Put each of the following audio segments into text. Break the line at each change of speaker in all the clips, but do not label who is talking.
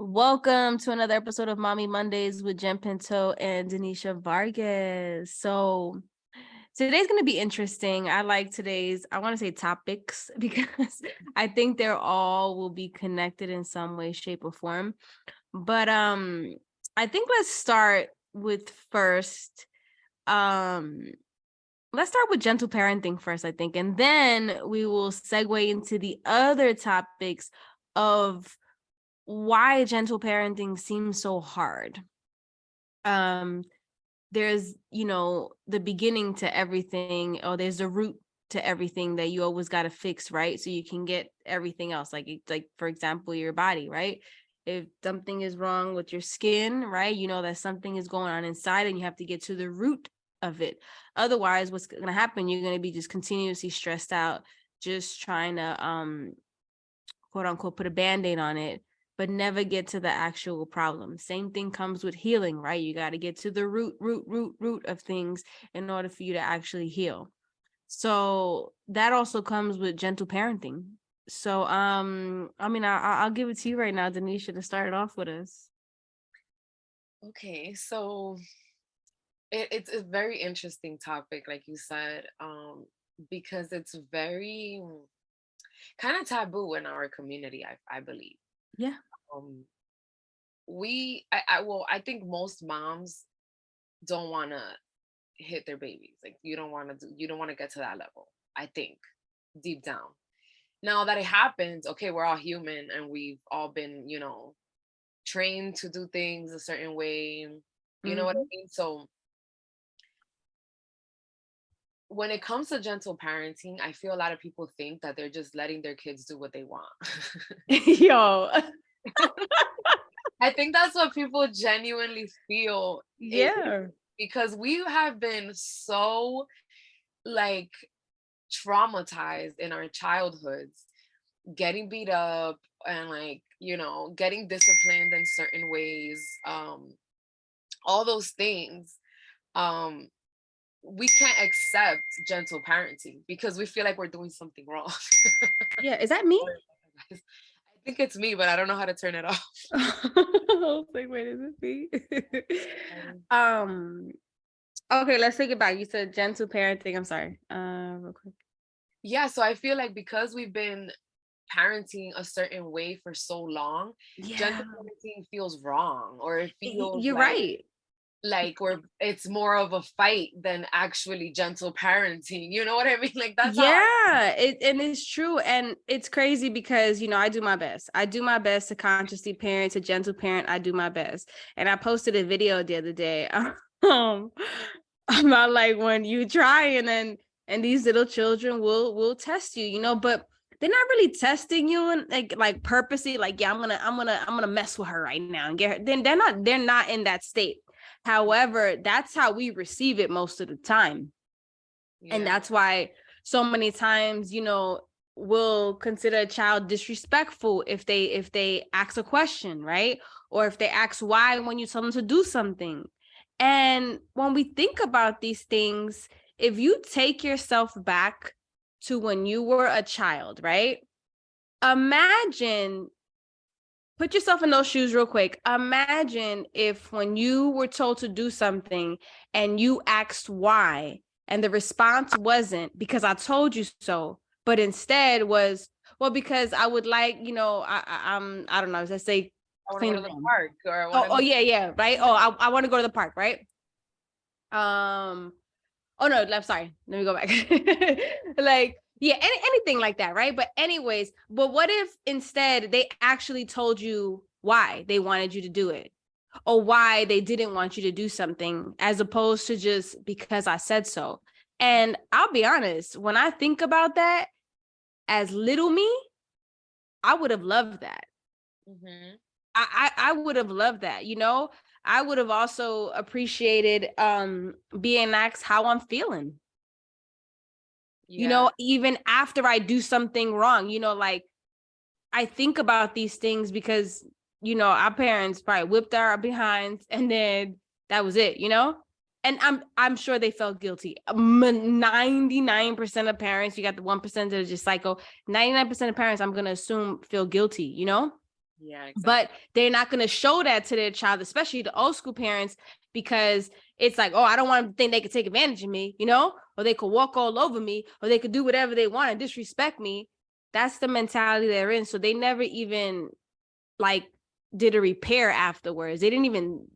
Welcome to another episode of Mommy Mondays with Jen Pinto and Denisha Vargas. So today's going to be interesting. I like I want to say topics because I think they're all will be connected in some way, shape, or form. But I think let's start with first. Let's start with gentle parenting first, I think, and then we will segue into the other topics of why gentle parenting seems so hard. There's, the beginning to everything, or there's the root to everything that you always got to fix, right? So you can get everything else, like for example, your body, right? If something is wrong with your skin, right? You know that something is going on inside and you have to get to the root of it. Otherwise, what's going to happen, you're going to be just continuously stressed out, just trying to quote unquote put a band-aid on it, but never get to the actual problem. Same thing comes with healing, right? You got to get to the root of things in order for you to actually heal. So that also comes with gentle parenting. So I'll give it to you right now, Denisha, to start it off with us.
Okay, so it's a very interesting topic, like you said, because it's very kind of taboo in our community, I believe.
Yeah.
Um, I think most moms don't want to hit their babies. Like you don't want to get to that level. I think deep down. Now that it happens, okay, we're all human and we've all been, trained to do things a certain way. You know what I
Mm-hmm.
mean? So when it comes to gentle parenting, I feel a lot of people think that they're just letting their kids do what they want.
Yo.
I think that's what people genuinely feel it is,
Yeah.
because we have been so like traumatized in our childhoods, getting beat up and getting disciplined in certain ways, all those things. Um, we can't accept gentle parenting because we feel like we're doing something wrong.
Yeah. Is that me?
I think it's me, but I don't know how to turn it off.
I was like, wait, is it me? um Okay, let's take it back. You said gentle parenting. I'm sorry. Real quick.
Yeah, so I feel like because we've been parenting a certain way for so long,
Yeah,
gentle parenting feels wrong, or it feels
you're right.
like it's more of a fight than actually gentle parenting. You know what I mean? Like that's how I.
Yeah, and it's true, and it's crazy because I do my best. I do my best to consciously parent, to gentle parent. I do my best, and I posted a video the other day, um, about like when you try and these little children will test you, but they're not really testing you and like purposely, like, yeah, I'm gonna mess with her right now and get her. Then they're not in that state. However, that's how we receive it most of the time. And
Yeah.
that's why so many times, we'll consider a child disrespectful if they ask a question, right? Or if they ask why when you tell them to do something. And when we think about these things, if you take yourself back to when you were a child, right? Imagine, put yourself in those shoes real quick. Imagine if when you were told to do something and you asked why, and the response wasn't because I told you so, but instead was, well, because I would like, I don't know, let's say
I want to go
clean
to
the
the
room.
park, or I want
Oh,
to
oh
be.
yeah, yeah, right. Oh, I want to go to the park, right? Um, oh no, I'm sorry. Let me go back. Like, yeah, anything like that, right? But what if instead they actually told you why they wanted you to do it, or why they didn't want you to do something, as opposed to just because I said so? And I'll be honest, when I think about that, as little me, I would have loved that.
Hmm.
I would have loved that, I would have also appreciated being asked how I'm feeling,
Yeah.
even after I do something wrong, like I think about these things because, our parents probably whipped our behinds and then that was it. And I'm sure they felt guilty. 99% of parents, you got the 1% that are just psycho. 99% of parents, I'm gonna assume, feel guilty.
Yeah,
But
exactly.
they're not going to show that to their child, especially the old school parents, because it's like, oh, I don't want them to think they could take advantage of me, or they could walk all over me, or they could do whatever they want and disrespect me. That's the mentality they're in. So they never even like did a repair afterwards. They didn't even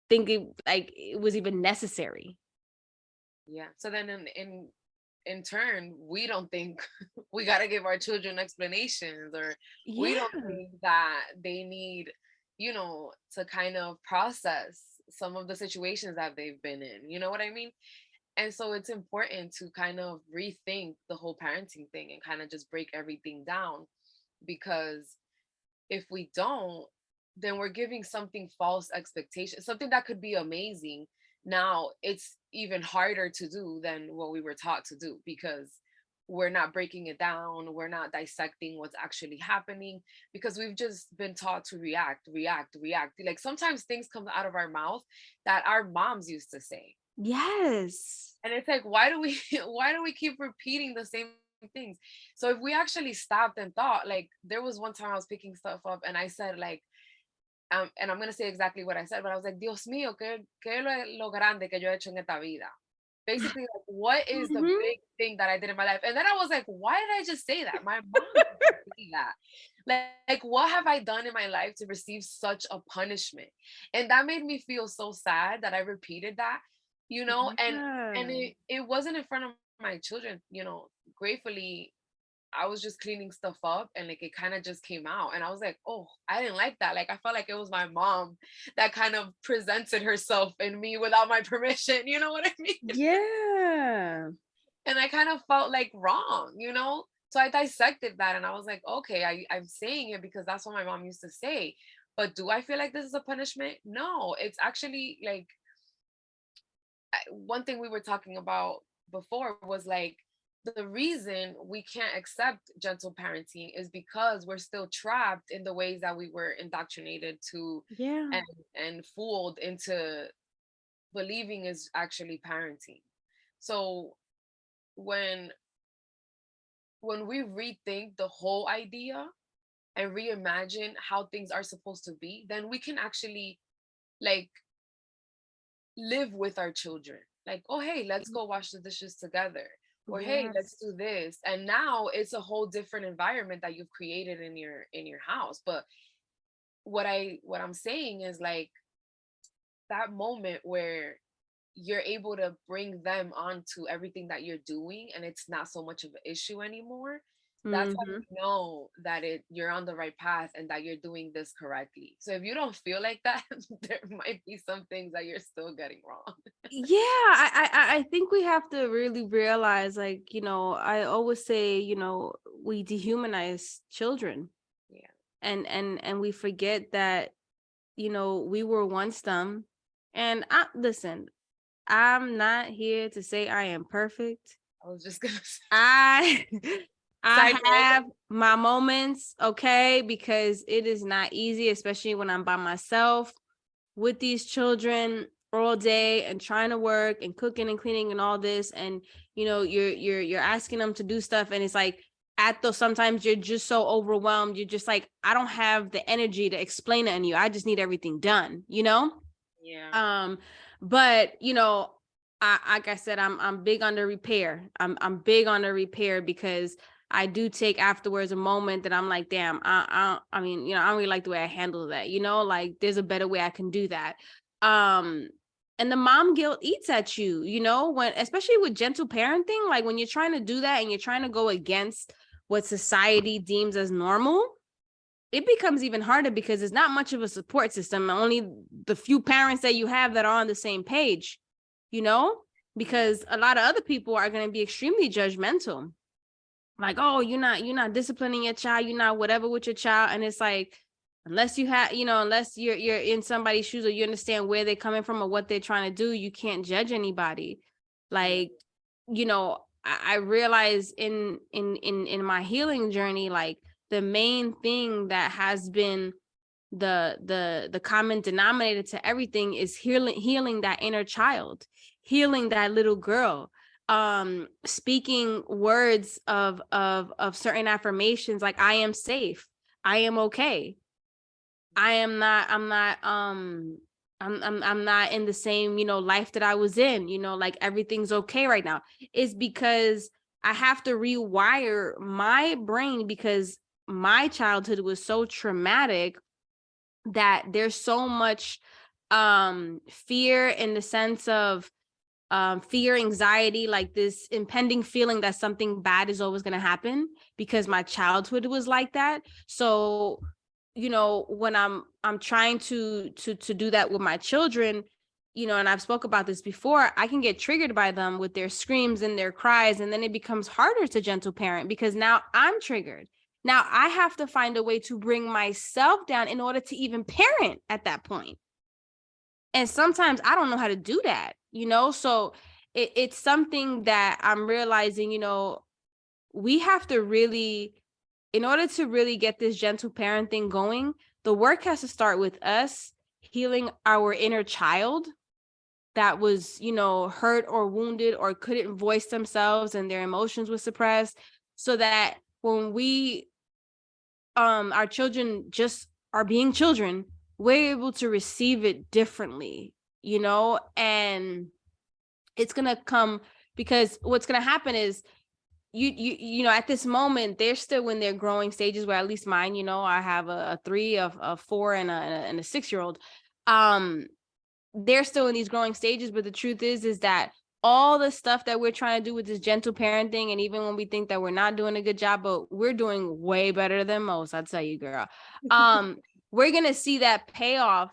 think it was even necessary.
Yeah. So then in turn, we don't think we got to give our children explanations, or we
Yeah.
don't think that they need, to kind of process some of the situations that they've been in. You know what I mean? And so it's important to kind of rethink the whole parenting thing and kind of just break everything down, because if we don't, then we're giving something false expectation, something that could be amazing. Now it's even harder to do than what we were taught to do, because we're not breaking it down, we're not dissecting what's actually happening, because we've just been taught to react. Like sometimes things come out of our mouth that our moms used to say,
Yes.
and it's like, why do we why do we keep repeating the same things? So if we actually stopped and thought, like there was one time I was picking stuff up and I said like, and I'm gonna say exactly what I said, but I was like, Dios mío, que lo grande que yo he hecho en esta vida. Basically, like, what is the
Mm-hmm.
big thing that I did in my life? And then I was like, why did I just say that? My mom used to say that. Like, what have I done in my life to receive such a punishment? And that made me feel so sad that I repeated that, and
Yeah.
it wasn't in front of my children, gratefully I was just cleaning stuff up and like it kind of just came out. And I was like, oh, I didn't like that. Like I felt like it was my mom that kind of presented herself in me without my permission. You know what I mean?
Yeah.
And I kind of felt like wrong. So I dissected that and I was like, okay, I'm saying it because that's what my mom used to say. But do I feel like this is a punishment? No, it's actually like one thing we were talking about before was like the reason we can't accept gentle parenting is because we're still trapped in the ways that we were indoctrinated to
Yeah.
and fooled into believing is actually parenting. So when we rethink the whole idea and reimagine how things are supposed to be, then we can actually like live with our children. Like, oh, hey, let's go wash the dishes together. Or hey, let's
Yes.
do this. And now it's a whole different environment that you've created in your house. But what I'm saying is like that moment where you're able to bring them onto everything that you're doing and it's not so much of an issue anymore. That's how
Mm-hmm.
you know that you're on the right path and that you're doing this correctly. So if you don't feel like that, there might be some things that you're still getting wrong.
Yeah, I think we have to really realize, like, I always say, we dehumanize children,
Yeah.
and we forget that, we were once them. And listen, I'm not here to say I am perfect.
I was just gonna say,
I
side
I
note.
have my moments, okay, because it is not easy, especially when I'm by myself with these children all day and trying to work and cooking and cleaning and all this. And you're asking them to do stuff, and it's like sometimes you're just so overwhelmed, you're just like, I don't have the energy to explain it to you, I just need everything done.
Yeah.
um but I, like I said, I'm big on the repair. I'm big on the repair, because I do take afterwards a moment that I'm like, damn, I mean, I don't really like the way I handle that. Like there's a better way I can do that. Um, and the mom guilt eats at you. When, especially with gentle parenting, like when you're trying to do that and you're trying to go against what society deems as normal, it becomes even harder because there's not much of a support system. Only the few parents that you have that are on the same page, you know,
Yeah.
because a lot of other people are going to be extremely judgmental. Like, oh, you're not disciplining your child, you're not whatever with your child. And it's like, unless you have, unless you're in somebody's shoes, or you understand where they're coming from or what they're trying to do, you can't judge anybody.
Yeah.
Like, I realize in my healing journey, like the main thing that has been the common denominator to everything is healing that inner child, healing that little girl, speaking words of certain affirmations, like I am safe, I am okay, I'm not in the same, life that I was in, like everything's okay right now. It's because I have to rewire my brain because my childhood was so traumatic that there's so much fear in the sense of fear, anxiety, like this impending feeling that something bad is always going to happen because my childhood was like that. So, when I'm trying to do that with my children, and I've spoke about this before, I can get triggered by them with their screams and their cries, and then it becomes harder to gentle parent because now I'm triggered. Now I have to find a way to bring myself down in order to even parent at that point. And sometimes I don't know how to do that, so it's something that I'm realizing, we have to really, in order to really get this gentle parenting going, the work has to start with us healing our inner child that was, hurt or wounded or couldn't voice themselves and their emotions were suppressed, so that when we our children just are being children, we're able to receive it differently, and it's gonna come, because what's gonna happen is at this moment they're still in their growing stages, where at least mine, I have a 3, a 4, and a 6-year-old. They're still in these growing stages, but the truth is that all the stuff that we're trying to do with this gentle parenting, and even when we think that we're not doing a good job, but we're doing way better than most, I'll tell you, girl. We're gonna see that payoff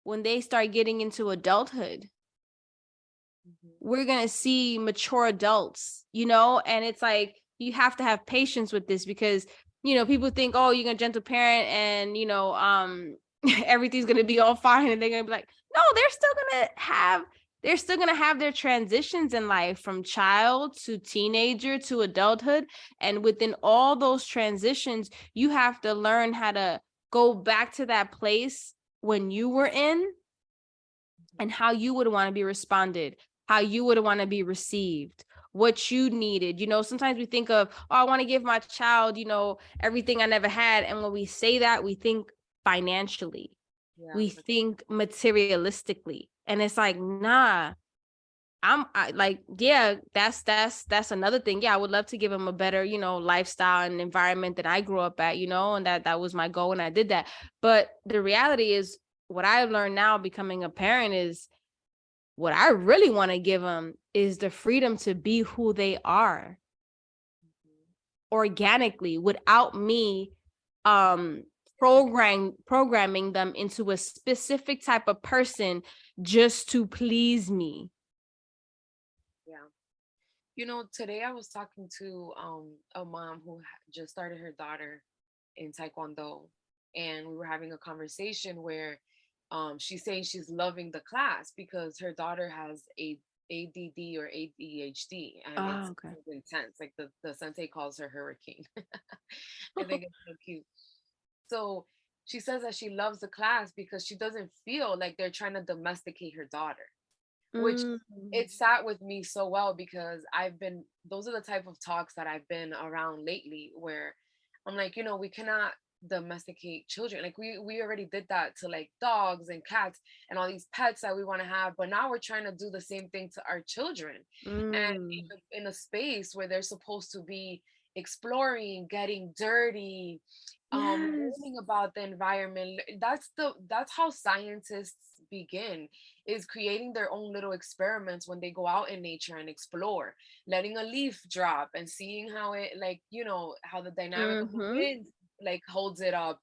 when they start getting into adulthood. We're gonna see mature adults, and it's like you have to have patience with this, because people think, oh, you're gonna gentle parent and everything's gonna be all fine, and they're gonna be like, no, they're still gonna have their transitions in life, from child to teenager to adulthood. And within all those transitions, you have to learn how to go back to that place when you were in, and how you would want to be responded, how you would want to be received, what you needed. Sometimes we think of, oh, I want to give my child, everything I never had. And when we say that, we think financially, we think materialistically. And it's like, nah, yeah, that's another thing. Yeah, I would love to give him a better, lifestyle and environment that I grew up at, and that was my goal, and I did that. But the reality is, what I've learned now becoming a parent is, what I really want to give them is the freedom to be who they are organically, without me programming them into a specific type of person just to please me.
Today I was talking to a mom who just started her daughter in Taekwondo, and we were having a conversation where she's saying she's loving the class because her daughter has a ADD or ADHD, and it's
Okay.
intense. Like the sensei calls her Hurricane. I think it's so cute. So she says that she loves the class because she doesn't feel like they're trying to domesticate her daughter, which it sat with me so well, because those are the type of talks that I've been around lately, where I'm like, we cannot domesticate children. Like we already did that to like dogs and cats and all these pets that we want to have, but now we're trying to do the same thing to our children. And in a space where they're supposed to be exploring, getting dirty, learning about the environment. That's how scientists begin, is creating their own little experiments when they go out in nature and explore, letting a leaf drop and seeing how it, like, how the dynamic of the wind like holds it up,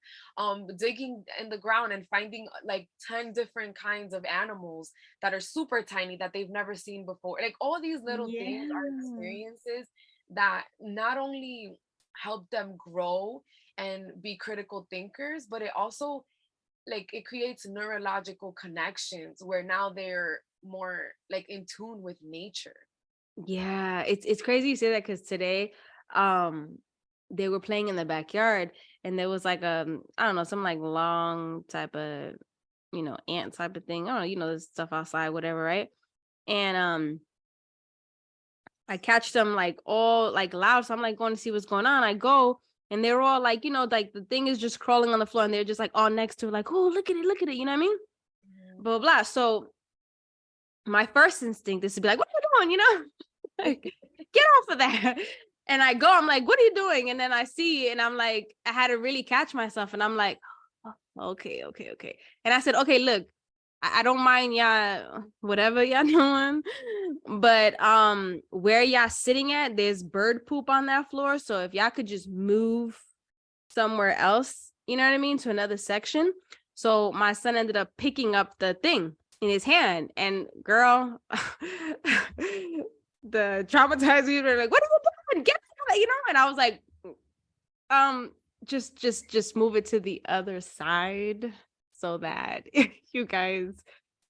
digging in the ground and finding like 10 different kinds of animals that are super tiny that they've never seen before. Like all these little things are experiences that not only help them grow and be critical thinkers, but it also, like, it creates neurological connections where now they're more like in tune with nature.
Yeah, it's crazy you say that, because today they were playing in the backyard, and there was like I don't know, some like long type of ant type of thing. I don't know, this stuff outside, whatever, right? And I catch them like all like loud, so I'm like going to see what's going on. I go, and they were all like, like the thing is just crawling on the floor, and they're just like all next to it, like, oh, look at it, you know what I mean?
Mhm.
Blah blah blah. So my first instinct is to be like, what are you doing? Like, get off of that. And I go, I'm like, what are you doing? And then I see, and I'm like, I had to really catch myself. And I'm like, oh, okay. And I said, okay, look, I don't mind y'all, whatever y'all doing. But where y'all sitting at, there's bird poop on that floor. So if y'all could just move somewhere else, you know what I mean, to another section. So my son ended up picking up the thing in his hand, and girl, the traumatized people were like, "What are you doing? Get out!" And I was like, um, just move it to the other side so that you guys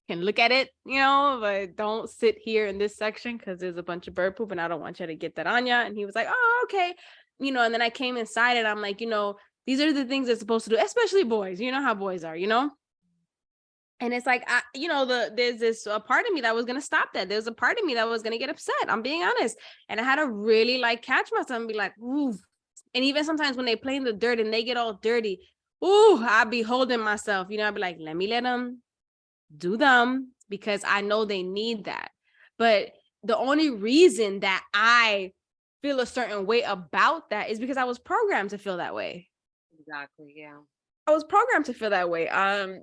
can look at it, but don't sit here in this section because there's a bunch of bird poop and I don't want you to get that on you. And he was like, oh, okay. And then I came inside and I'm like, these are the things they're supposed to do, especially boys. You know how boys are, And it's like, there's this a part of me that was going to stop that. There's a part of me that was going to get upset. I'm being honest. And I had to really like catch myself and be like, ooh. And even sometimes when they play in the dirt and they get all dirty, ooh, I'd be holding myself, I'd be like, let me let them do them because I know they need that. But the only reason that I feel a certain way about that is because I was programmed to feel that way.
Exactly. Yeah.
I was programmed to feel that way.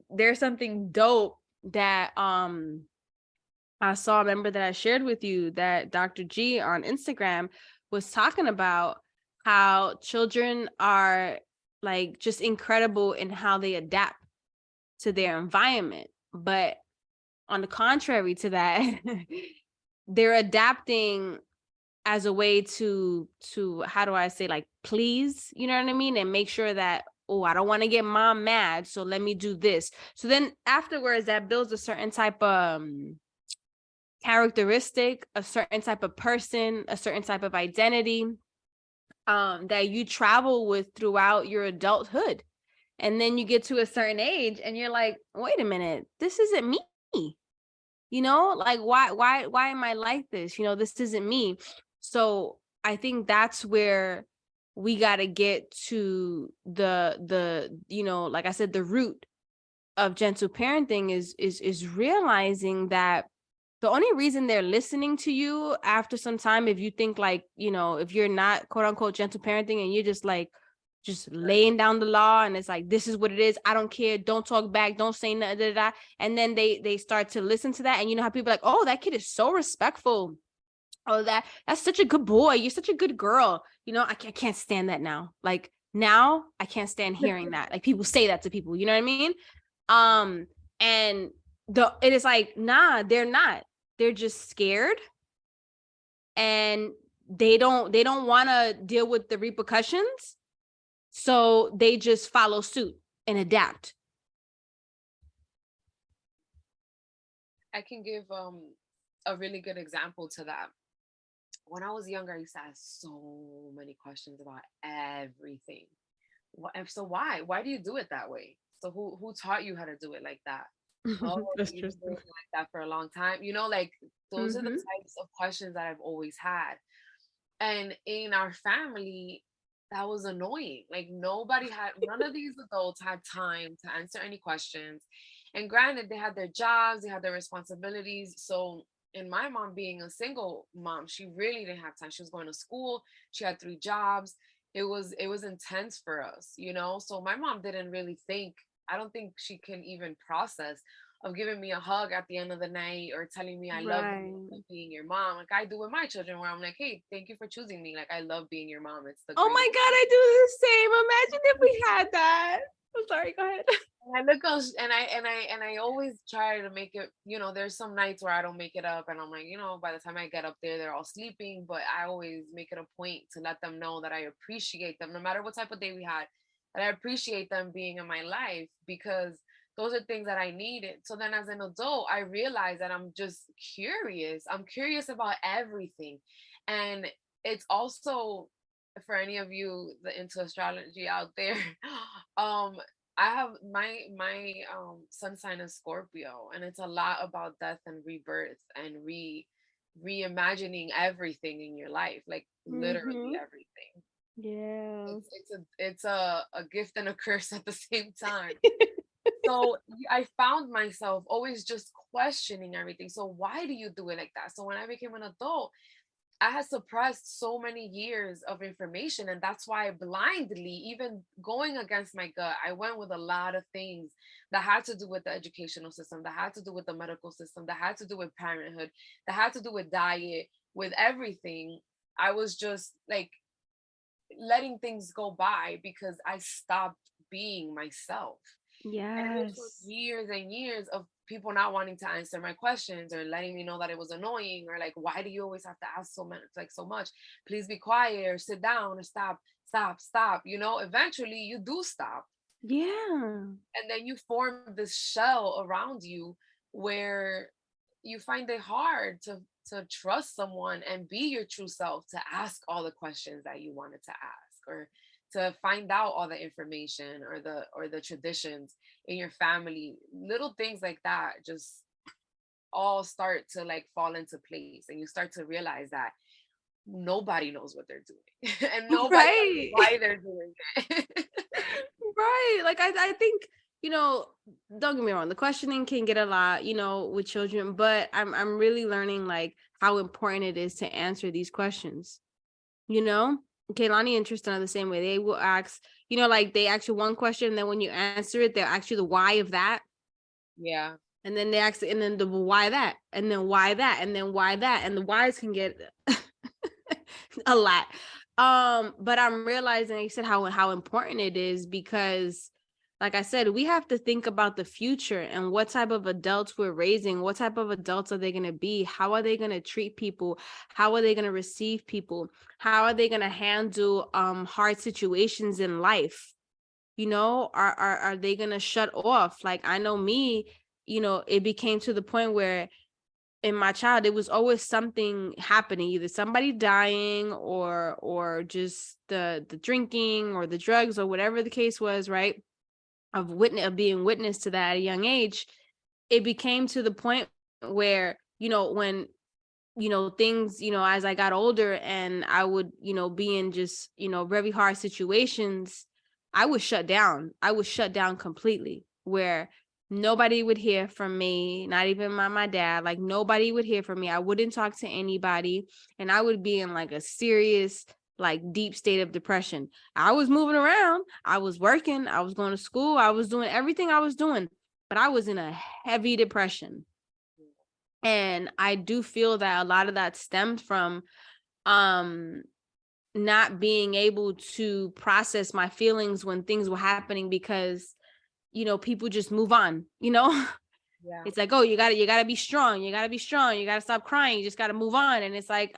There's something dope that I saw, remember that I shared with you, that Dr. G on Instagram was talking about how children are like just incredible in how they adapt to their environment. But on the contrary to that, they're adapting as a way to how do I say, like, please, you know what I mean, and make sure that, oh, I don't want to get mom mad, so let me do this. So then afterwards that builds a certain type of characteristic, a certain type of person, a certain type of identity that you travel with throughout your adulthood. And then you get to a certain age and you're like, wait a minute, this isn't me. Like, why am I like this? This isn't me. So I think that's where we got to get to the like I said, the root of gentle parenting is realizing that the only reason they're listening to you after some time, if you think like, if you're not quote unquote gentle parenting and you're just laying down the law and it's like, this is what it is, I don't care, don't talk back, don't say nothing, da, da, da. And then they start to listen to that, and you know how people are like, oh, that kid is so respectful, oh, that's such a good boy, you're such a good girl, I can't stand that now. Like, now I can't stand hearing that, like, people say that to people, you know what I mean? And it is like, nah, they're not, they're just scared, and they don't want to deal with the repercussions, so they just follow suit and adapt.
I can give a really good example to that. When I was younger, I used to ask so many questions about everything. So why do you do it that way? So who taught you how to do it like that? Oh,
That's
you've
true.
been doing it like that for a long time. Like, those are the
Mm-hmm.
types of questions that I've always had. And in our family, that was annoying. Like, none of these adults had time to answer any questions. And granted, they had their jobs, they had their responsibilities. So, and my mom being a single mom, she really didn't have time. She was going to school, she had 3 jobs. It was intense for us. So my mom didn't really think, I don't think she can even process of giving me a hug at the end of the night or telling me I love you, I
Right.
love being your mom, like I do with my children, where I'm like, hey, thank you for choosing me. Like, I love being your mom. It's the
Oh my
greatest.
God, I do the same. Imagine if we had that. I'm sorry, go ahead.
And I look on, and I always try to make it. There's some nights where I don't make it up, and I'm like, by the time I get up there, they're all sleeping. But I always make it a point to let them know that I appreciate them, no matter what type of day we had. That I appreciate them being in my life, because those are things that I needed. So then, as an adult, I realize that I'm just curious. I'm curious about everything, and it's also, for any of you into astrology out there, um I have my sun sign is Scorpio, and it's a lot about death and rebirth and reimagining everything in your life, like literally
Mm-hmm.
everything.
Yeah.
It's a gift and a curse at the same time. So I found myself always just questioning everything. So why do you do it like that? So when I became an adult, I had suppressed so many years of information, and that's why blindly, even going against my gut, I went with a lot of things that had to do with the educational system, that had to do with the medical system, that had to do with parenthood, that had to do with diet, with everything. I was just like letting things go by because I stopped being myself. And it took
Yes.
years and years of people not wanting to answer my questions or letting me know that it was annoying, or like, why do you always have to ask so much, like so much? Please be quiet or sit down or stop, stop, stop. Eventually you do stop.
Yeah.
And then you form this shell around you where you find it hard to trust someone and be your true self, to ask all the questions that you wanted to ask, or to find out all the information, or the traditions in your family. Little things like that just all start to like fall into place, and you start to realize that nobody knows what they're doing and nobody knows
Right.
why they're doing it.
Right. Like I think, you know, don't get me wrong, the questioning can get a lot, with children, but I'm really learning like how important it is to answer these questions, you know? Kaylani and Tristan are the same way. They will ask, like they ask you one question, and then when you answer it, they'll ask you the why of that.
Yeah.
And then they ask, and then the why that, and then why that, and then why that. And the whys can get a lot. But I'm realizing, like you said, how important it is, because like I said, we have to think about the future and what type of adults we're raising. What type of adults are they going to be? How are they going to treat people? How are they going to receive people? How are they going to handle hard situations in life? Are they going to shut off? Like, I know me, it became to the point where in my child, it was always something happening, either somebody dying or just the drinking or the drugs or whatever the case was, right? Of being witness to that at a young age. It became to the point where, when things, as I got older and I would, be in just, very hard situations, I was shut down. I was shut down completely, where nobody would hear from me, not even my dad. Like, nobody would hear from me. I wouldn't talk to anybody, and I would be in like a serious, like, deep state of depression. I was moving around, I was working, I was going to school, I was doing everything I was doing, but I was in a heavy depression. And I do feel that a lot of that stemmed from um not being able to process my feelings when things were happening, because people just move on.
Yeah.
It's like, oh, you got to be strong, you got to stop crying, you just got to move on. And it's like,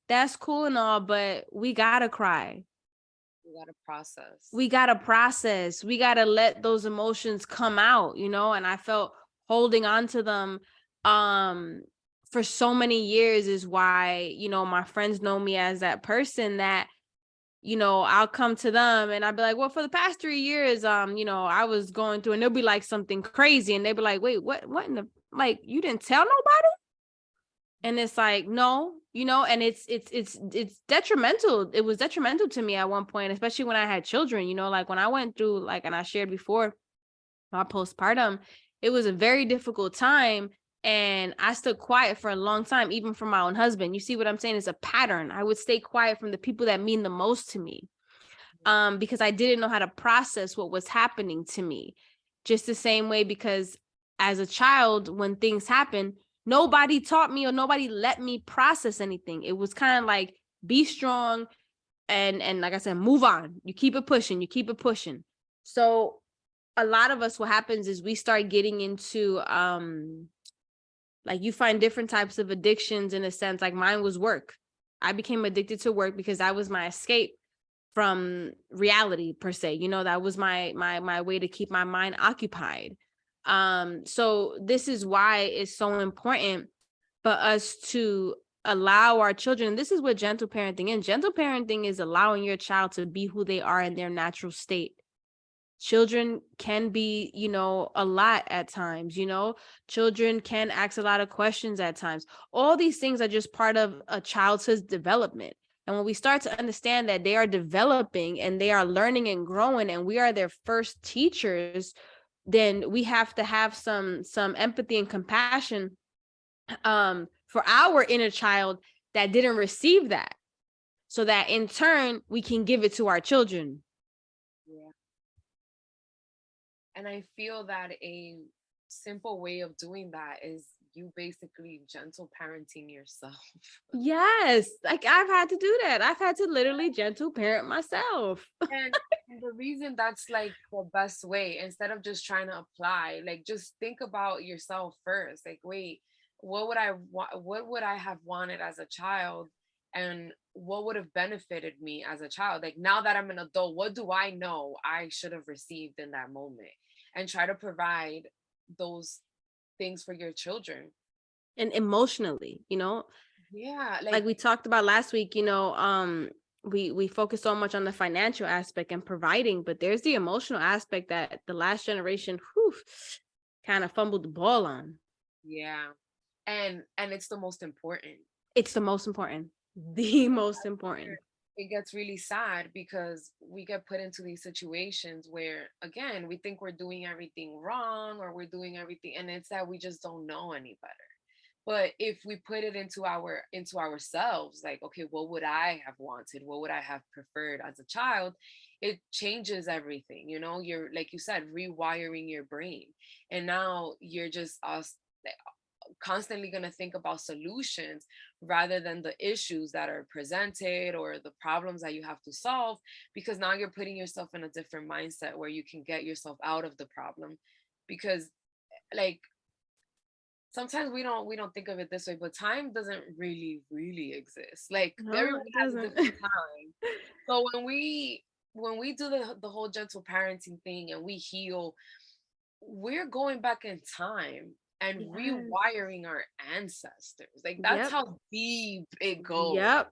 that's cool and all, but we got to cry,
You gotta process.
we got to process, we got to let those emotions come out. And I felt holding on to them um for so many years is why my friends know me as that person that I'll come to them and I'll be like, well, for the past 3 years, I was going through, and they'll be like something crazy, and they'll be like, wait, what in the, like, you didn't tell nobody? And it's like, no, and it's detrimental. It was detrimental to me at one point, especially when I had children. Like when I went through, like, and I shared before, my postpartum, it was a very difficult time. And I stood quiet for a long time, even from my own husband. You see what I'm saying? It's a pattern. I would stay quiet from the people that mean the most to me, because I didn't know how to process what was happening to me. Just the same way, because as a child, when things happen, nobody taught me or nobody let me process anything. It was kind of like, be strong, and like I said, move on. You keep it pushing, you keep it pushing. So a lot of us, what happens is we start getting into like, you find different types of addictions, in a sense. Like, mine was work. I became addicted to work because that was my escape from reality, per se. That was my way to keep my mind occupied. So this is why it's so important for us to allow our children, and this is what gentle parenting is. Gentle parenting is allowing your child to be who they are in their natural state. Children can be, a lot at times. Children can ask a lot of questions at times. All these things are just part of a childhood's development. And when we start to understand that they are developing and they are learning and growing and we are their first teachers, then we have to have some empathy and compassion for our inner child that didn't receive that, so that in turn we can give it to our children.
Yeah. And I feel that a simple way of doing that is you basically gentle parenting yourself.
Yes, like I've had to do that. I've had to literally gentle parent myself.
And the reason that's like the best way, instead of just trying to apply, like just think about yourself first. Like, wait, what would I have wanted as a child? And what would have benefited me as a child? Like now that I'm an adult, what do I know I should have received in that moment? And try to provide those things for your children.
And emotionally,
Yeah,
like
like
we talked about last week, we focus so much on the financial aspect and providing, but there's the emotional aspect that the last generation kind of fumbled the ball on.
yeah. And it's the most important.
It's the most important. The most important.
It gets really sad because we get put into these situations where again we think we're doing everything wrong or we're doing everything, and it's that we just don't know any better. But if we put it into ourselves, like, okay, what would I have wanted, what would I have preferred as a child, it changes everything. You're, like you said, rewiring your brain, and now you're just us, like, constantly going to think about solutions rather than the issues that are presented or the problems that you have to solve, because now you're putting yourself in a different mindset where you can get yourself out of the problem. Because like sometimes we don't think of it this way, but time doesn't really exist. Like
No,
everyone
it
has a
doesn't.
different time. So when we do the whole gentle parenting thing and we heal, we're going back in time and
Yes.
rewiring our ancestors. Like that's
Yep.
how deep it goes.
Yep.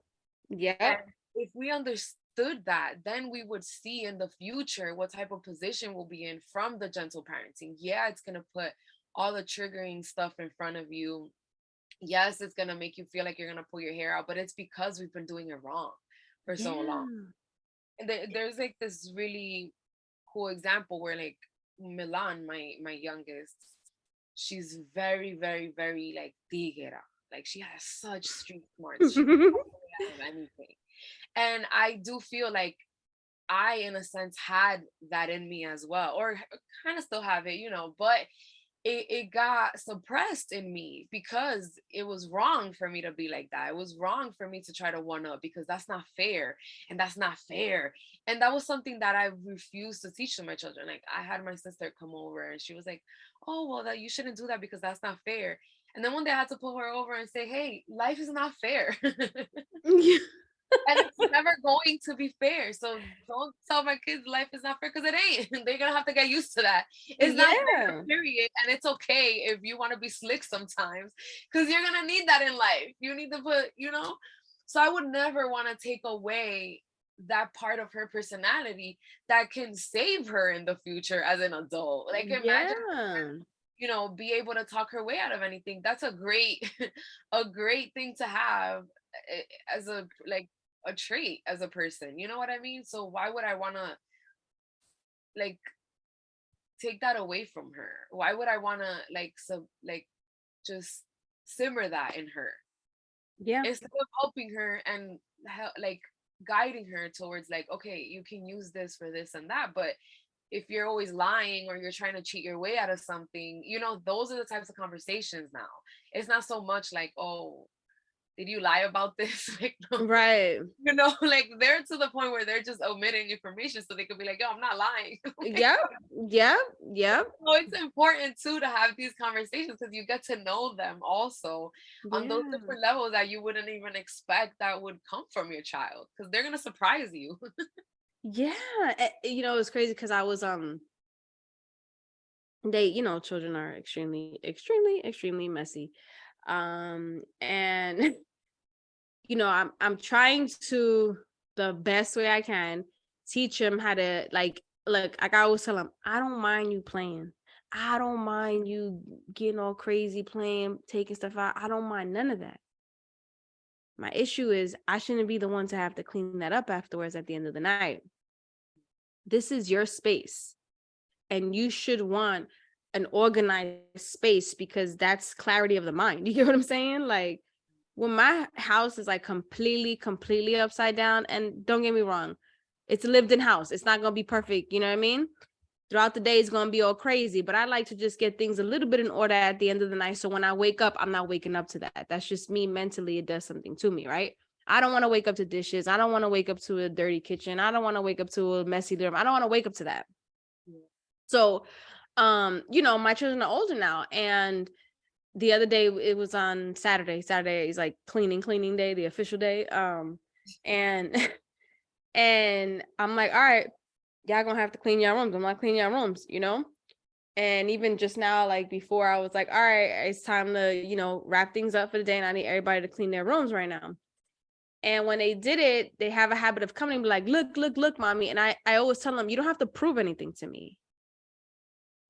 And
Yep.
if we understood that, then we would see in the future what type of position we'll be in from the gentle parenting. Yeah, it's going to put all the triggering stuff in front of you. Yes, it's going to make you feel like you're going to pull your hair out, but it's because we've been doing it wrong for so long.
Yeah.
And there's like this really cool example where like Milan, my youngest, she's very, very, very like tiguera. Like she has such street smarts. She can talk her way out of anything. And I do feel like I, in a sense, had that in me as well, or kind of still have it, but it got suppressed in me because it was wrong for me to be like that. It was wrong for me to try to one up because that's not fair and that's not fair. And that was something that I refused to teach to my children. Like I had my sister come over and she was like, "Oh, well, that you shouldn't do that because that's not fair." And then one day I had to pull her over and say, "Hey, life is not fair." And it's never going to be fair. So don't tell my kids life is not fair because it ain't. They're gonna have to get used to that. It's not fair,
Yeah.
period. And it's okay if you want to be slick sometimes because you're gonna need that in life. You need to put. So I would never want to take away that part of her personality that can save her in the future as an adult. Like imagine,
Yeah.
be able to talk her way out of anything. That's a great, a great thing to have as a trait as a person. You know what I mean? So why would I want to like take that away from her? Why would I want to just simmer that in her
Yeah.
instead of helping her and like guiding her towards like, okay, you can use this for this and that, but if you're always lying or you're trying to cheat your way out of something, those are the types of conversations now. It's not so much like, oh, did you lie about this? Like, no,
Right.
like they're to the point where they're just omitting information so they could be like, yo, I'm not lying. Like,
Yep. Yep. Yep.
so it's important too to have these conversations because you get to know them also on those
Yeah.
different levels that you wouldn't even expect that would come from your child because they're gonna surprise you.
Yeah. It's crazy because I was children are extremely, extremely, extremely messy. And I'm trying to, the best way I can, teach him how to, like, look, like I always tell him, I don't mind you playing. I don't mind you getting all crazy playing, taking stuff out. I don't mind none of that. My issue is I shouldn't be the one to have to clean that up afterwards at the end of the night. This is your space, and you should want an organized space because that's clarity of the mind. You get what I'm saying? Like, when my house is like completely upside down, and don't get me wrong, it's a lived in house. It's not going to be perfect. You know what I mean? Throughout the day, it's going to be all crazy, but I like to just get things a little bit in order at the end of the night. So when I wake up, I'm not waking up to that. That's just me mentally. It does something to me, right? I don't want to wake up to dishes. I don't want to wake up to a dirty kitchen. I don't want to wake up to a messy room. I don't want to wake up to that. So, my children are older now, and the other day it was on Saturday. Saturday is like cleaning day, the official day. And and I'm like, all right, y'all gonna have to clean your rooms. I'm not cleaning your rooms, And even just now, like before, I was like, all right, it's time to, wrap things up for the day, and I need everybody to clean their rooms right now. And when they did it, they have a habit of coming and be like, look, mommy. And I always tell them, you don't have to prove anything to me.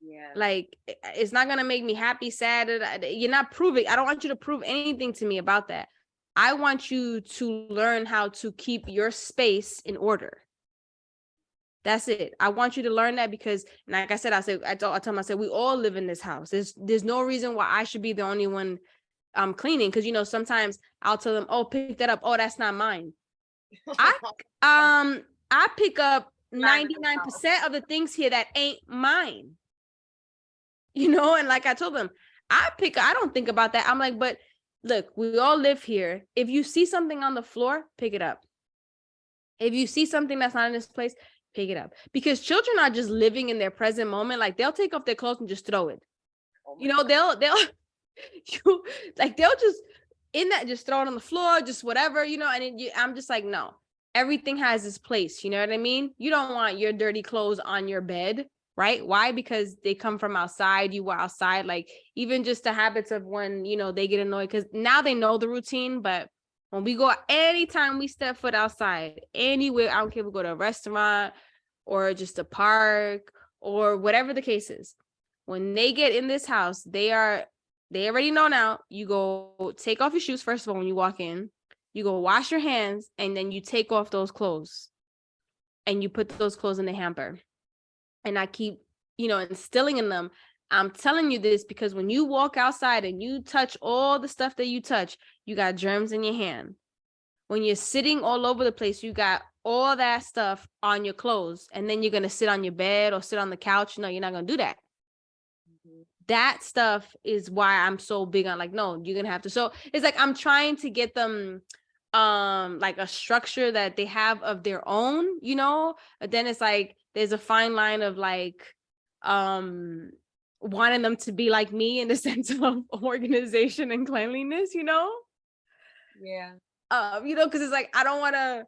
Yeah.
Like, it's not going to make me happy, sad. You're not proving. I don't want you to prove anything to me about that. I want you to learn how to keep your space in order. That's it. I want you to learn that because, like I said, I told them, I said, we all live in this house. There's no reason why I should be the only one cleaning. Cause sometimes I'll tell them, oh, pick that up. Oh, that's not mine. I pick up 99% of the things here that ain't mine. And like I told them, I don't think about that. I'm like, but look, we all live here. If you see something on the floor, pick it up. If you see something that's not in this place, pick it up. Because children are just living in their present moment. Like, they'll take off their clothes and just throw it. They'll they'll just just throw it on the floor, just whatever, and I'm just like, no, everything has its place. You know what I mean? You don't want your dirty clothes on your bed, right? Why? Because they come from outside. You were outside. Like, even just the habits of when, they get annoyed, because now they know the routine. But when we go, anytime we step foot outside, anywhere, I don't care if we go to a restaurant or just a park or whatever the case is, when they get in this house, they already know now. You go take off your shoes, first of all, when you walk in. You go wash your hands, and then you take off those clothes and you put those clothes in the hamper. And I keep, instilling in them. I'm telling you this because when you walk outside and you touch all the stuff that you touch, you got germs in your hand. When you're sitting all over the place, you got all that stuff on your clothes, and then you're going to sit on your bed or sit on the couch. No, you're not going to do that. That stuff is why I'm so big on, like, no, you're gonna have to. So it's like I'm trying to get them like a structure that they have of their own, but then it's like there's a fine line of like wanting them to be like me in the sense of organization and cleanliness.
Yeah.
Because it's like I don't want to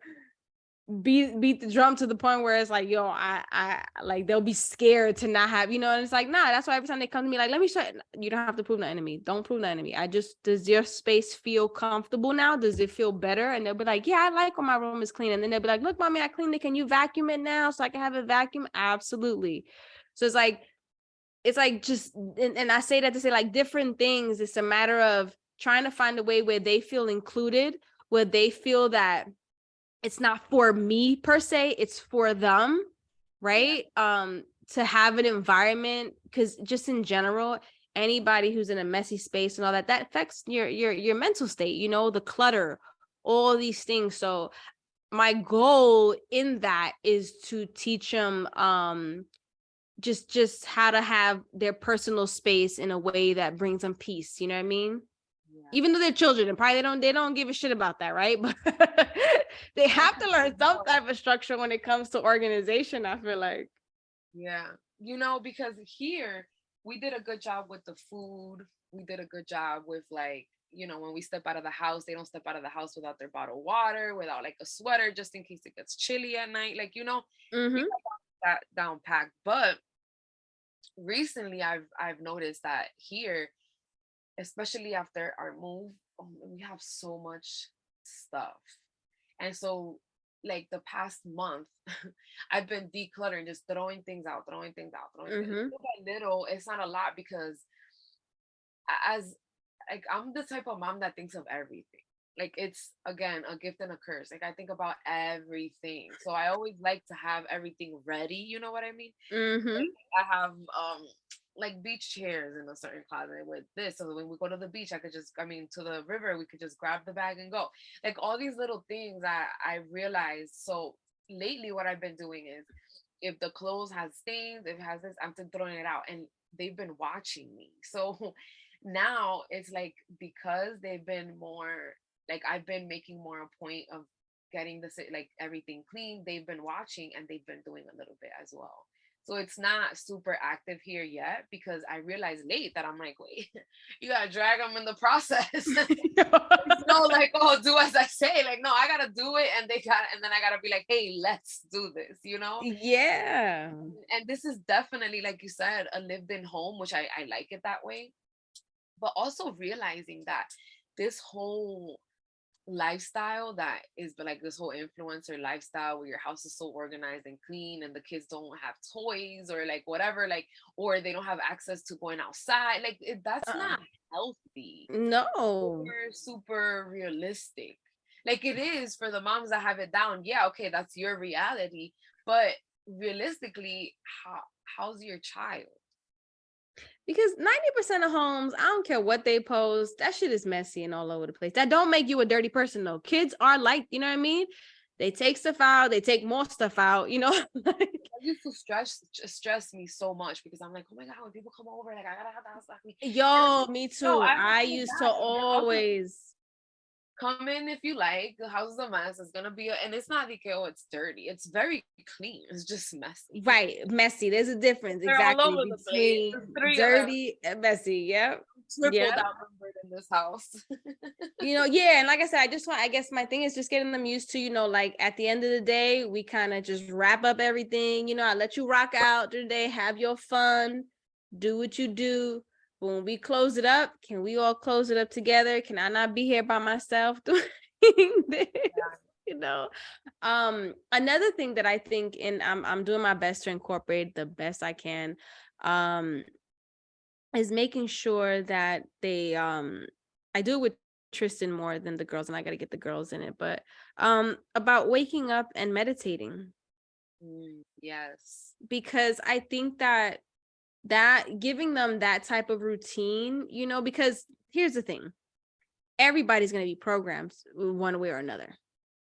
beat the drum to the point where it's like, I like, they'll be scared to not have, and it's like, nah. That's why every time they come to me, like, let me show you, don't have to prove nothing to me. Don't prove nothing to me. Does your space feel comfortable now? Does it feel better? And they'll be like, yeah, I like when my room is clean. And then they'll be like, look, mommy, I cleaned it. Can you vacuum it now so I can have a vacuum? Absolutely. So it's like just, and I say that to say, like, different things. It's a matter of trying to find a way where they feel included, where they feel that it's not for me per se, it's for them, right? Yeah. To have an environment, because just in general, anybody who's in a messy space and all that affects your mental state, the clutter, all these things. So my goal in that is to teach them just how to have their personal space in a way that brings them peace. You know what I mean? Even though they're children and probably they don't give a shit about that, right? But they have to learn some type of structure when it comes to organization, I feel like.
Yeah. Because here we did a good job with the food. We did a good job with, like, when we step out of the house, they don't step out of the house without their bottled water, without like a sweater, just in case it gets chilly at night. Like, we got that down packed. But recently I've noticed that here, especially after our move, we have so much stuff. And so, like, the past month, I've been decluttering, just throwing things out, throwing things out, little by little. It's not a lot because as like I'm the type of mom that thinks of everything. like it's again a gift and a curse. Like I think about everything, so I always like to have everything ready, you know what I mean?
Mm-hmm.
Like I have like beach chairs in a certain closet with this, so when we go to the beach, I could just, I mean, to the river, we could just grab the bag and go. Like all these little things I realized. So lately what I've been doing is, if the clothes has stains, if it has this, I'm just throwing it out. And they've been watching me. So now it's like, because they've been more, like I've been making more a point of getting the like everything clean. They've been watching and they've been doing a little bit as well. So it's not super active here yet, because I realized late that I'm like, wait, you gotta drag them in the process. It's no like, oh, do as I say. Like, no, I gotta do it, and they got, and then I gotta be like, hey, let's do this, you know.
Yeah.
And this is definitely, like you said, a lived-in home, which I like it that way. But also realizing that this whole lifestyle that is, but like this whole influencer lifestyle where your house is so organized and clean and the kids don't have toys or like whatever, like, or they don't have access to going outside, like that's
Uh,
not healthy
no.
or super realistic. Like it is for the moms that have it down, yeah, okay, that's your reality, but realistically, how's your child?
Because 90% of homes, I don't care what they post, that shit is messy and all over the place. That don't make you a dirty person though. Kids are like, you know what I mean? They take stuff out, they take more stuff out, you know? Like,
That used to stress me so much, because I'm like, oh my god, when people come over, like I gotta have the house like me. And I'm
yo,
like,
me
no,
too.
I don't
I
feel
used to
bad. Like, your house is,
always
come in if you like. The house is a mess. It's gonna be, and it's not like, oh, it's dirty. It's very clean. It's just messy.
right, messy. There's a difference
They're all
exactly
over the place.
between
There's three of them.
dirty and messy. Yep.
Tripled
Yep.
outnumbered in this house.
Yeah, and like I said, I guess my thing is just getting them used to, like at the end of the day, we kind of just wrap up everything. I let you rock out through the day, have your fun, do what you do. But when we close it up, can we all close it up together? Can I not be here by myself doing this? You know. Another thing that I think, and I'm doing my best to incorporate the best I can, um, is making sure that they I do it with Tristan more than the girls, and I got to get the girls in it, but about waking up and meditating,
Yes.
because I think that giving them that type of routine, because here's the thing, everybody's going to be programmed one way or another.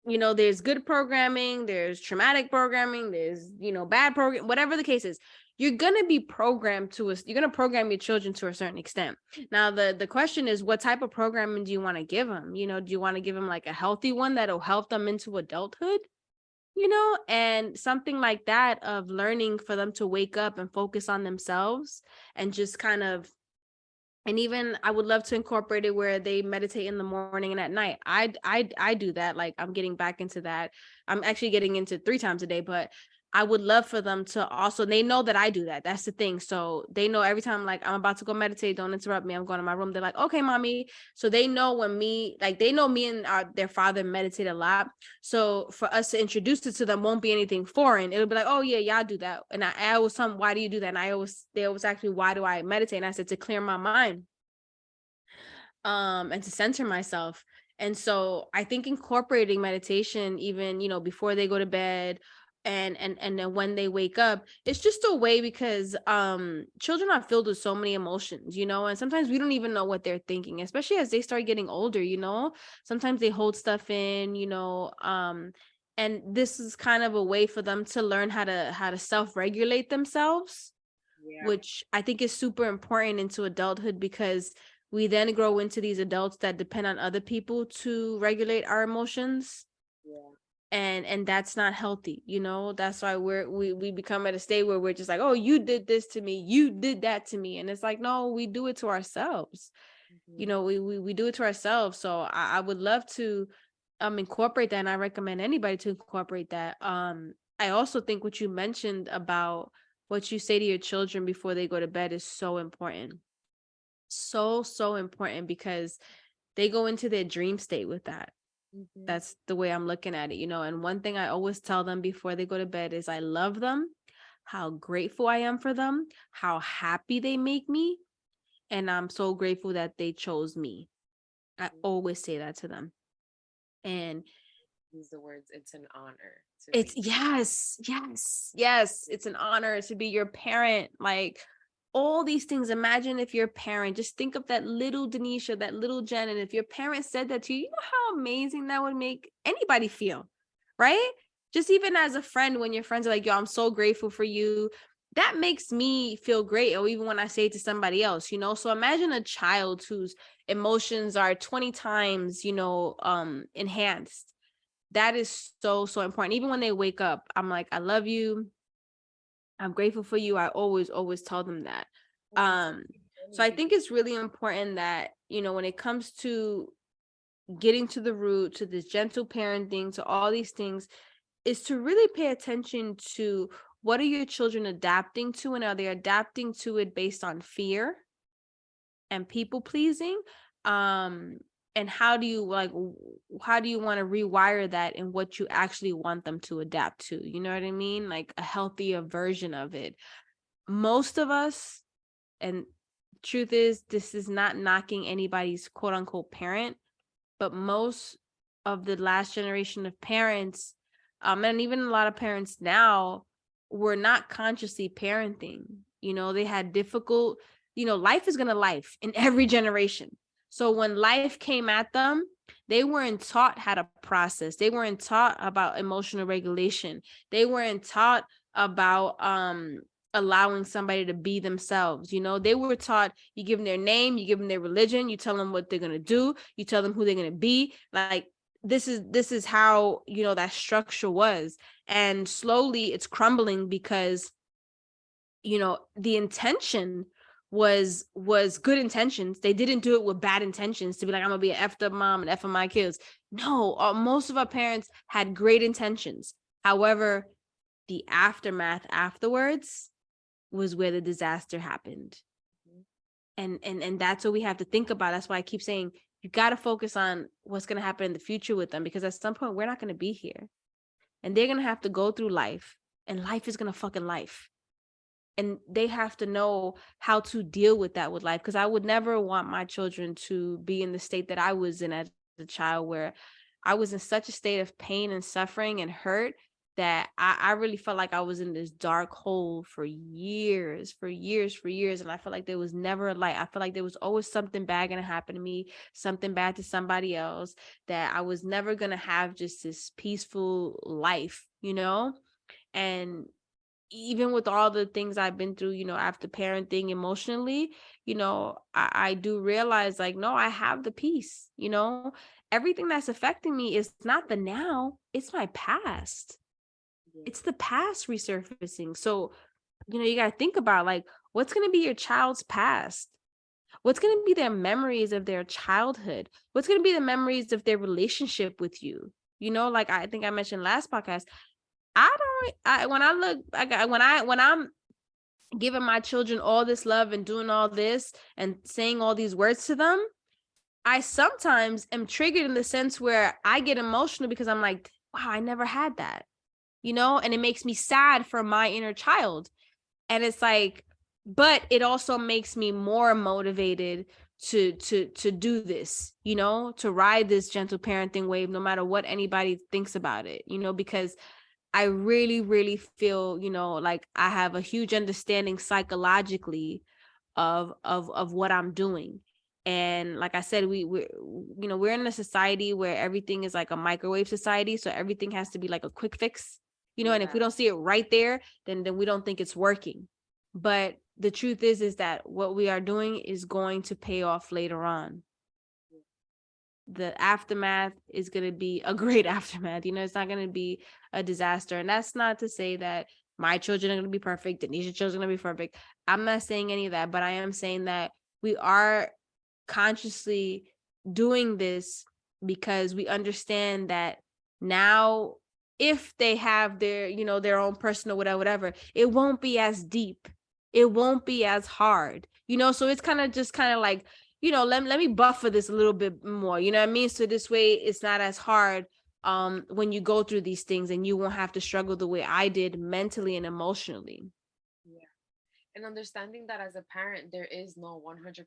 There's good programming, there's traumatic programming, there's, bad program, whatever the case is. You're going to be programmed you're going to program your children to a certain extent. Now, the question is, what type of programming do you want to give them? Do you want to give them like a healthy one that'll help them into adulthood? And something like that, of learning for them to wake up and focus on themselves, and just kind of, and even I would love to incorporate it where they meditate in the morning and at night. I do that. Like, I'm getting back into that. I'm actually getting into 3 times a day, but I would love for them to also, they know that I do that. That's the thing. So they know every time, like, I'm about to go meditate, don't interrupt me, I'm going to my room. They're like, okay, mommy. So they know they know me and their father meditate a lot. So for us to introduce it to them won't be anything foreign. It'll be like, oh yeah, y'all do that. And I always tell them, why do you do that? And they always ask me, why do I meditate? And I said, to clear my mind, and to center myself. And so I think incorporating meditation, even, before they go to bed, and then when they wake up, it's just a way, because children are filled with so many emotions, and sometimes we don't even know what they're thinking, especially as they start getting older. Sometimes they hold stuff in, and this is kind of a way for them to learn how to self-regulate themselves,
Yeah.
which I think is super important into adulthood, because we then grow into these adults that depend on other people to regulate our emotions.
Yeah.
And that's not healthy. That's why we become at a state where we're just like, oh, you did this to me, you did that to me. And it's like, no, we do it to ourselves.
Mhm.
We do it to ourselves. So I would love to incorporate that, and I recommend anybody to incorporate that. I also think what you mentioned about what you say to your children before they go to bed is so important. So important, because they go into their dream state with that.
Mhm.
That's the way I'm looking at it. And one thing I always tell them before they go to bed is, I love them, how grateful I am for them, how happy they make me, and I'm so grateful that they chose me. I always say that to them. And
Use the words, it's an honor to
it's,
be.
yes, it's an honor to be your parent. Like, all these things. Imagine if your parent, just think of that little Denisha, that little Jen, and if your parent said that to you, you know how amazing that would make anybody feel, right? Just even as a friend, when your friends are like, yo, I'm so grateful for you, that makes me feel great. Or even when I say it to somebody else, you know. So imagine a child whose emotions are 20 times, enhanced. That is so, so important. Even when they wake up, I'm like, I love you, I'm grateful for you. I always tell them that.
And that's
Um, so I think it's really important that, when it comes to getting to the root, to this gentle parenting, to all these things, is to really pay attention to what are your children adapting to, and are they adapting to it based on fear and people pleasing? And how do you want to rewire that in what you actually want them to adapt to? You know what I mean? Like a healthier version of it. Most of us, and truth is, this is not knocking anybody's quote unquote parent, but most of the last generation of parents, and even a lot of parents now, were not consciously parenting. They had difficult, life is gonna life in every generation. So when life came at them, they weren't taught how to process. They weren't taught about emotional regulation. They weren't taught about allowing somebody to be themselves. They were taught, you give them their name, you give them their religion, you tell them what they're going to do, you tell them who they're going to be. Like, this is how, that structure was. And slowly it's crumbling because, the intention was good intentions. They didn't do it with bad intentions to be like, I'm gonna be an effed up mom and F of my kids. No, most of our parents had great intentions. However, the aftermath afterwards was where the disaster happened. And that's what we have to think about. That's why I keep saying, you got to focus on what's going to happen in the future with them, because at some point we're not going to be here, and they're going to have to go through life, and life is going to fucking life. And they have to know how to deal with that with life. Because I would never want my children to be in the state that I was in as a child, where I was in such a state of pain and suffering and hurt that I really felt like I was in this dark hole for years. And I felt like there was never a light. I felt like there was always something bad going to happen to me, something bad to somebody else, that I was never going to have just this peaceful life, And even with all the things I've been through, after parenting emotionally, I do realize, like, no, I have the peace. Everything that's affecting me is not the now, it's my past. It's the past resurfacing. So, you got to think about, like, what's going to be your child's past? What's going to be their memories of their childhood? What's going to be the memories of their relationship with you? Like I think I mentioned last podcast, when I'm giving my children all this love and doing all this and saying all these words to them, I sometimes am triggered in the sense where I get emotional because I'm like, wow, I never had that, and it makes me sad for my inner child. And it's like, but it also makes me more motivated to do this, to ride this gentle parenting wave, no matter what anybody thinks about it, because I really, really feel, like I have a huge understanding psychologically of what I'm doing. And like I said, we're in a society where everything is like a microwave society. So everything has to be like a quick fix, and if we don't see it right there, then we don't think it's working. But the truth is that what we are doing is going to pay off later on. The aftermath is going to be a great aftermath. It's not going to be a disaster. And that's not to say that my children are going to be perfect, Denisha's children are going to be perfect. I'm not saying any of that, but I am saying that we are consciously doing this because we understand that now, if they have their, their own personal whatever, it won't be as deep. It won't be as hard, so it's kind of like, let me buffer this a little bit more, you know what I mean? So this way it's not as hard when you go through these things, and you won't have to struggle the way I did mentally and emotionally.
Yeah. And understanding that as a parent, there is no 100%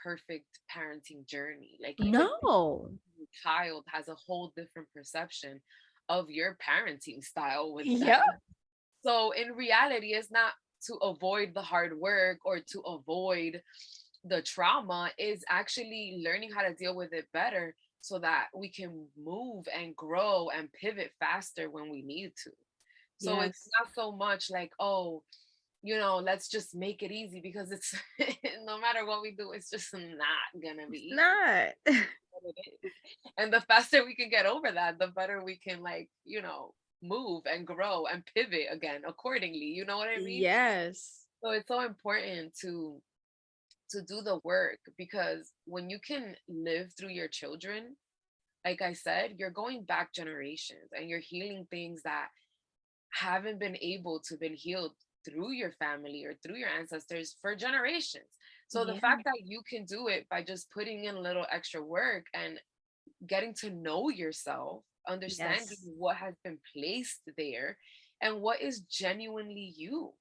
perfect parenting journey. Like even
No.
your child has a whole different perception of your parenting style with them.
Yep.
So in reality, it's not to avoid the hard work or to avoid the trauma, is actually learning how to deal with it better so that we can move and grow and pivot faster when we need to. So it's
Yes.
not so much like, oh, let's just make it easy, because it's no matter what we do, it's just not gonna be
It's
easy.
not.
What it is. And the faster we can get over that, the better we can, like, move and grow and pivot again accordingly. You know what I mean?
Yes.
So it's so important to do the work, because when you can live through your children, like I said, you're going back generations and you're healing things that haven't been able to been healed through your family or through your ancestors for generations. So the
Yeah.
fact that you can do it by just putting in a little extra work and getting to know yourself, understanding
Yes.
what has been placed there and what is genuinely you.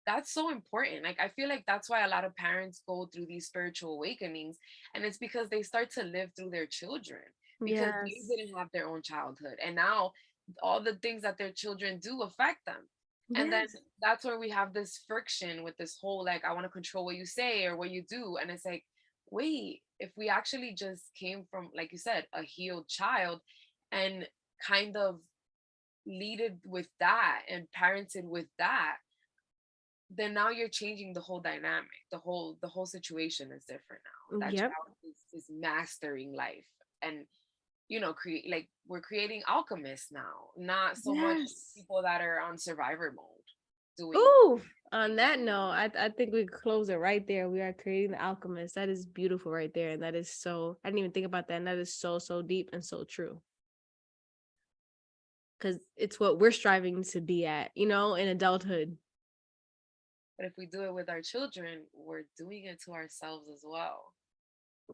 That's so important. Like, I feel like that's why a lot of parents go through these spiritual awakenings, and it's because they start to live through their children, because they
Yes.
didn't have their own childhood, and now all the things that their children do affect them. And then
Yes.
that's where we have this friction with this whole, like, I want to control what you say or what you do. And it's like, wait, if we actually just came from, like you said, a healed child, and kind of leaded with that and parented with that, then now you're changing the whole dynamic. The whole situation is different now. That
Yep.
child is mastering life, and create, like, we're creating alchemists now, not so much
Yes.
people that are on survivor mode doing.
Ooh, on that note, I think we could close it right there. We are creating the alchemist. That is beautiful right there. And that is so, I didn't even think about that. And that is so, so deep and so true. Because it's what we're striving to be at, in adulthood.
But if we do it with our children, we're doing it to ourselves as well.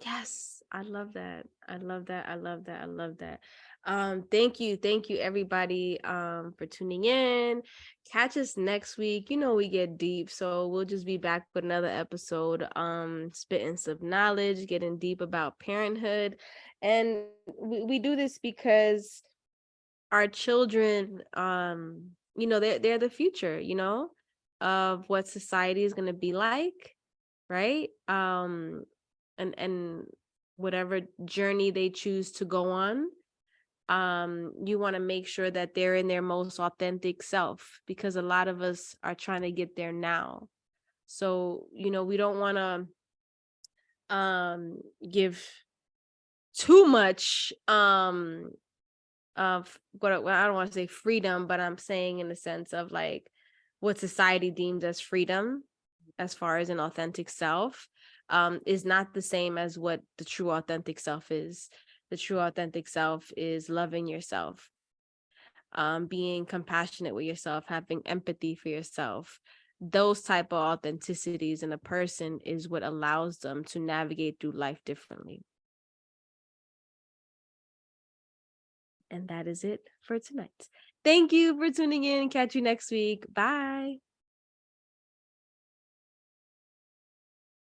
Yes, I love that. I love that. I love that. I love that. Thank you everybody for tuning in. Catch us next week. We get deep, so we'll just be back with another episode, spitting some knowledge, getting deep about parenthood. And we do this because our children, they're the future, of what society is gonna be like, right? And whatever journey they choose to go on, you want to make sure that they're in their most authentic self, because a lot of us are trying to get there now. So we don't want to give too much of what I don't want to say freedom, but I'm saying in the sense of like what society deems as freedom, as far as an authentic self, is not the same as what the true authentic self is. The true authentic self is loving yourself, being compassionate with yourself, having empathy for yourself. Those type of authenticities in a person is what allows them to navigate through life differently. And that is it for tonight. Thank you for tuning in. Catch you next week. Bye.